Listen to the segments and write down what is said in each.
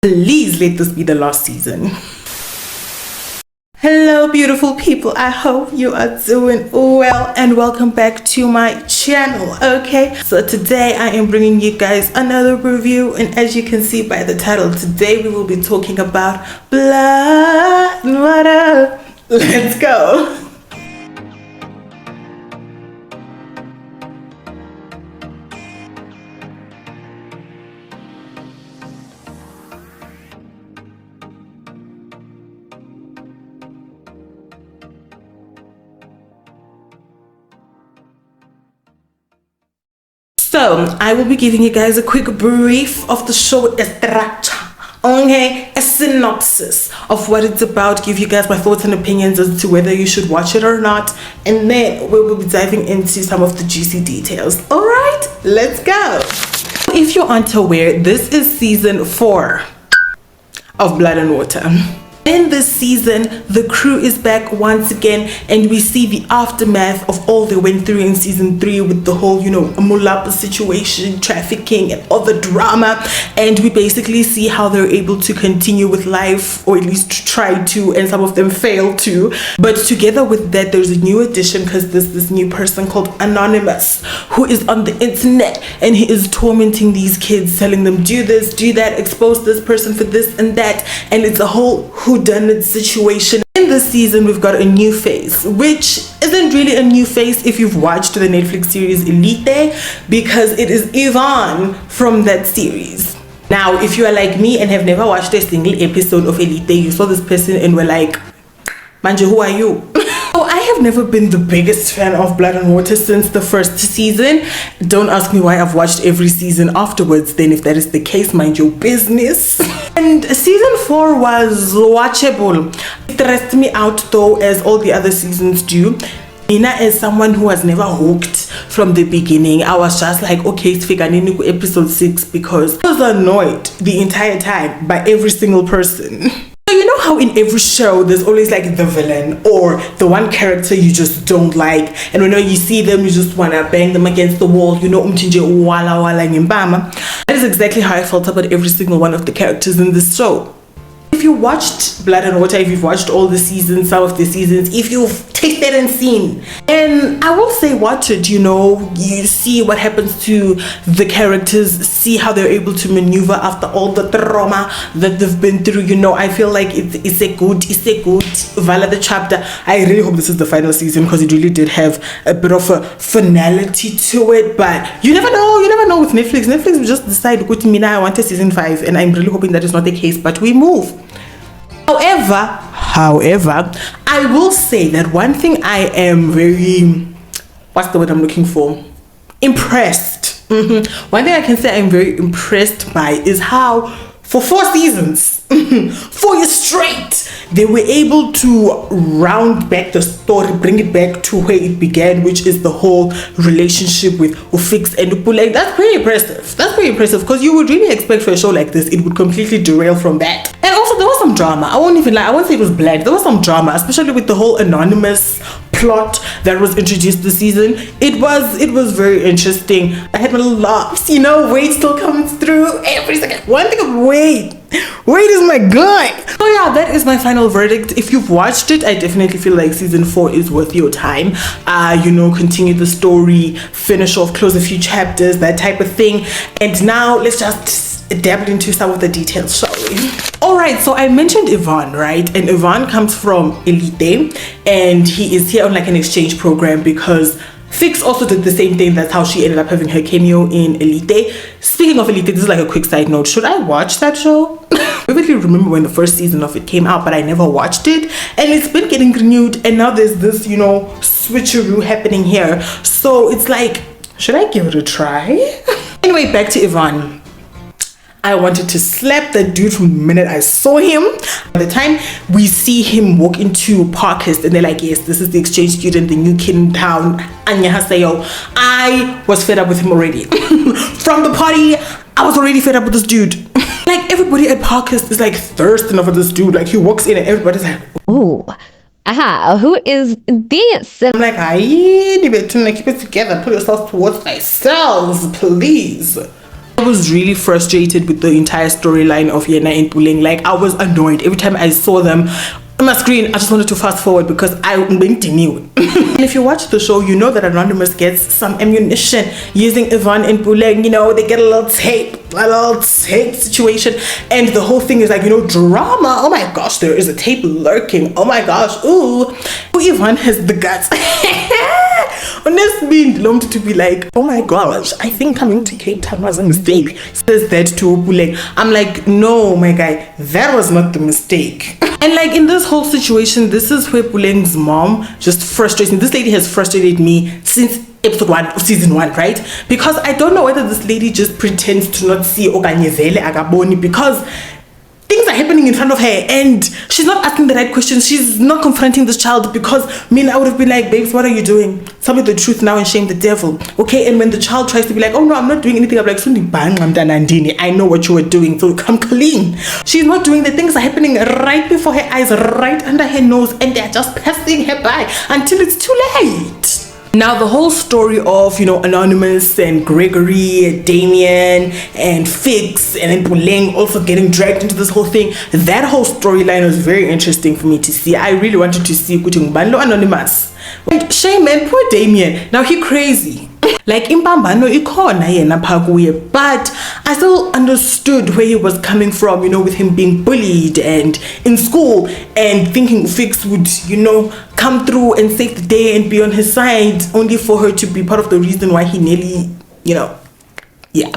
Please let this be the last season. Hello beautiful people, I hope you are doing well and welcome back to my channel. Okay, so today I am bringing you guys another review, and as you can see by the title, today we will be talking about blood and water. Let's go. So I will be giving you guys a quick brief of the show, a structure, okay, a synopsis of what it's about, give you guys my thoughts and opinions as to whether you should watch it or not, and then we will be diving into some of the juicy details. All right, let's go. If you aren't aware, this is season 4 of Blood and Water. In this season, the crew is back once again, and we see the aftermath of all they went through in season 3 with the whole, Mulapa situation, trafficking, and all the drama. And we basically see how they're able to continue with life, or at least try to, and some of them fail to. But together with that, there's a new addition, because there's this new person called Anonymous, who is on the internet, and he is tormenting these kids, telling them, do this, do that, expose this person for this and that. And it's a whole whodunit situation. In this season, we've got a new face, which isn't really a new face if you've watched the Netflix series Elite, because it is Yvonne from that series. Now, if you are like me and have never watched a single episode of Elite, you saw this person and were like, Manje, who are you? So I have never been the biggest fan of Blood and Water since the first season. Don't ask me why I've watched every season afterwards, then if that is the case, mind your business. And season 4 was watchable. It stressed me out though, as all the other seasons do. Nina, as someone who was never hooked from the beginning, I was just like, okay, it's Figanini episode 6, because I was annoyed the entire time by every single person. So you know how in every show there's always like the villain or the one character you just don't like, and when you see them you just want to bang them against the wall, that is exactly how I felt about every single one of the characters in this show. If you watched Blood and Water, if you've watched all the seasons, some of the seasons, if you've tasted and seen, and I will say watch it, you see what happens to the characters, see how they're able to maneuver after all the trauma that they've been through. I feel like it's a good Vala the chapter. I really hope this is the final season, because it really did have a bit of a finality to it, but you never know with Netflix will just decide, Mina, I want a season 5, and I'm really hoping that is not the case, but we move. However, I will say that one thing I am very, what's the word I'm looking for? Impressed. One thing I can say I'm very impressed by is how for 4 seasons, 4 years straight, they were able to round back the story, bring it back to where it began, which is the whole relationship with Ufix and Puleng. That's pretty impressive, because you would really expect for a show like this, it would completely derail from that. And also there was some drama. I won't say it was bland. There was some drama, especially with the whole Anonymous plot that was introduced this season. It was very interesting. I had my little laughs, Wade still comes through every second. One thing of Wade is my guy. So yeah, that is my final verdict. If you've watched it, I definitely feel like season 4 is worth your time. Continue the story, finish off, close a few chapters, that type of thing. And now let's just dabble into some of the details, shall we? Alright, so I mentioned Yvonne, right? And Yvonne comes from Elite, and he is here on like an exchange program, because Fix also did the same thing. That's how she ended up having her cameo in Elite. Speaking of Elite, this is like a quick side note. Should I watch that show? I vividly remember when the first season of it came out, but I never watched it. And it's been getting renewed, and now there's this, switcheroo happening here. So it's like, should I give it a try? Anyway, back to Yvonne. I wanted to slap that dude from the minute I saw him. By the time we see him walk into Parkhurst and they're like, yes, this is the exchange student, the new kid in town, Anya Haseo, I was fed up with him already. From the party, I was already fed up with this dude. Like, everybody at Parkhurst is like thirsting over this dude. Like, he walks in and everybody's like, ooh, who is this? I'm like, keep it together, put yourself towards thyself, please. I was really frustrated with the entire storyline of Yena and Puleng. Like, I was annoyed every time I saw them on my screen. I just wanted to fast forward because I knew. And if you watch the show, you know that Anonymous gets some ammunition using Yvonne and Puleng. You know, they get a little tape situation, and the whole thing is like, you know, drama. Oh my gosh, there is a tape lurking. Oh my gosh, ooh, Yvonne has the guts. Honestly, belonged to be like, oh my gosh, I think coming to Cape Town was a mistake. Says that to Puleng. I'm like, no, my guy, that was not the mistake. And like in this whole situation, this is where Puleng's mom just frustrates me. This lady has frustrated me since episode 1 of season 1, right? Because I don't know whether this lady just pretends to not see okanye vele akaboni, because things are happening in front of her and she's not asking the right questions. She's not confronting this child, because I would have been like, babes, what are you doing? Tell me the truth now and shame the devil, okay? And when the child tries to be like, oh no, I'm not doing anything, I'm like, I know what you were doing, so come clean. She's not doing the things are happening right before her eyes, right under her nose, and they're just passing her by until it's too late. Now the whole story of, you know, Anonymous and Gregory, Damien and Fix, and then Puleng also getting dragged into this whole thing, that whole storyline was very interesting for me to see. I really wanted to see Bando Anonymous. And shame, man, poor Damien. Now he crazy. Like Impambano ikona yena phakuye, but I still understood where he was coming from, you know, with him being bullied and in school and thinking Fix would, you know, come through and save the day and be on his side, only for her to be part of the reason why he nearly, you know, yeah.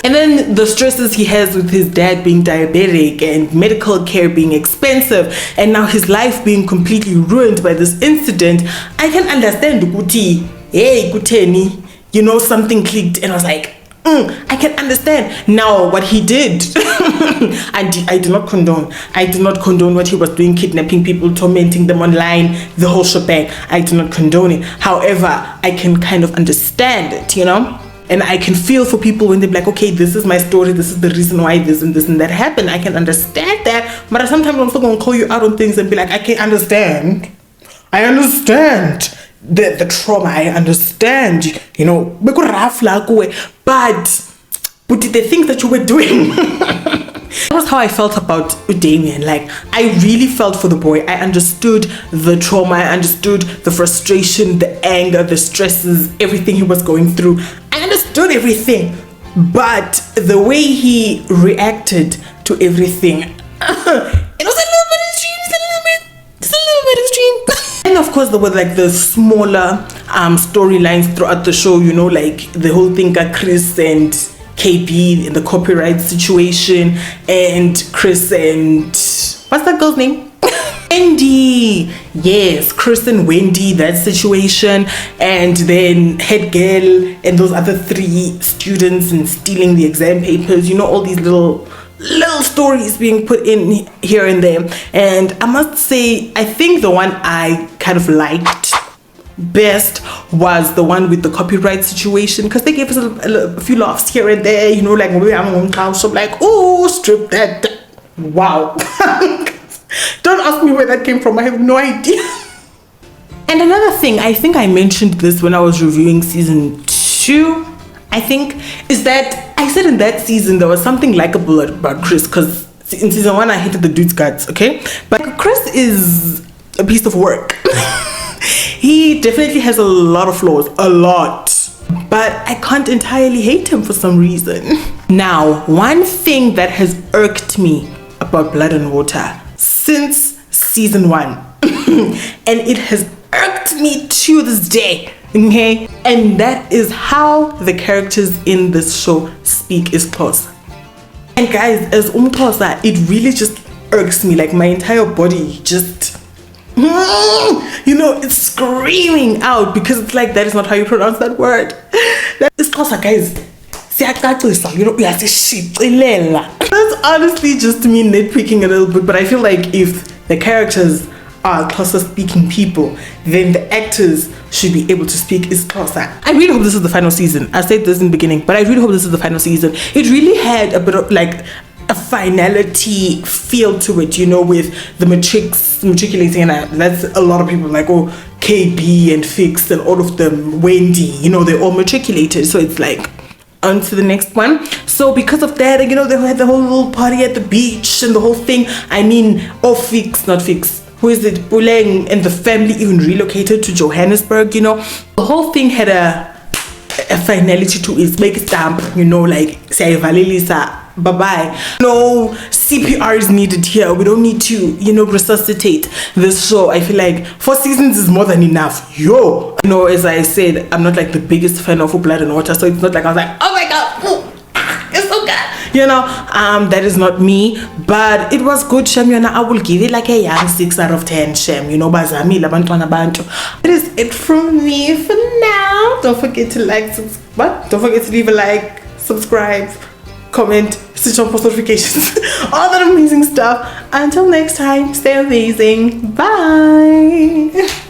And then the stresses he has with his dad being diabetic and medical care being expensive, and now his life being completely ruined by this incident. I can understand Kuti, hey Kuteni, you know, something clicked, and I was like, I can understand. Now what he did, I do not condone. I do not condone what he was doing, kidnapping people, tormenting them online, the whole shebang. I do not condone it. However, I can kind of understand it, you know? And I can feel for people when they're like, okay, this is my story, this is the reason why this and that happened. I can understand that, but sometimes I'm still gonna call you out on things and be like, I can't understand. I understand the trauma, I understand, you know, but the things that you were doing. That was how I felt about Damien. Like, I really felt for the boy. I understood the trauma, I understood the frustration, the anger, the stresses, everything he was going through. I understood everything, but the way he reacted to everything, it was a little bit extreme. It's a little bit extreme. And of course there were like the smaller storylines throughout the show, you know, like the whole thing got Chris and KB in the copyright situation, and Chris and what's that girl's name? Wendy. Yes, Chris and Wendy, that situation, and then head girl and those other 3 students and stealing the exam papers, you know, all these little stories being put in here and there. And I must say, I think the one I kind of liked best was the one with the copyright situation, because they gave us a few laughs here and there, you know, like I'm like, oh, strip that, wow. Don't ask me where that came from, I have no idea. And another thing, I think I mentioned this when I was reviewing season 2, I think, is that I said in that season there was something likable about Chris, because in season 1 I hated the dude's guts, okay, but Chris is a piece of work. He definitely has a lot of flaws, a lot, but I can't entirely hate him for some reason. Now, one thing that has irked me about Blood and Water since season 1, and it has irked me to this day, okay, and that is how the characters in this show speak isiXhosa. And guys, as Umxhosa, it really just irks me, like my entire body just, you know, it's screaming out, because it's like, that is not how you pronounce that word. That is isiXhosa, guys. You know, that's honestly just me nitpicking a little bit, but I feel like if the characters are Xhosa speaking people, then the actors should be able to speak isiXhosa. I really hope this is the final season. I said this in the beginning, but I really hope this is the final season. It really had a bit of like a finality feel to it, you know, with the matriculating, and that's a lot of people like, oh, KB and Fix and all of them, Wendy, you know, they're all matriculated, so it's like, on to the next one. So because of that, you know, they had the whole little party at the beach and the whole thing. I mean, not Fix. Who is it? Puleng and the family even relocated to Johannesburg, you know. The whole thing had a finality to its make stamp, you know, like say Valelisa. Bye-bye. No CPR is needed here. We don't need to, you know, resuscitate this show. I feel like 4 seasons is more than enough. Yo, you know, as I said, I'm not like the biggest fan of Blood and Water, so it's not like I was like, oh my god, it's so good, you know. That is not me, but it was good, Shem. You know, I will give it like a young 6 out of 10, Shem. You know, bazami labantwana bantu. That is it from me for now. Don't forget to don't forget to leave a like, subscribe, comment, switch on post notifications, all that amazing stuff. Until next time, stay amazing. Bye.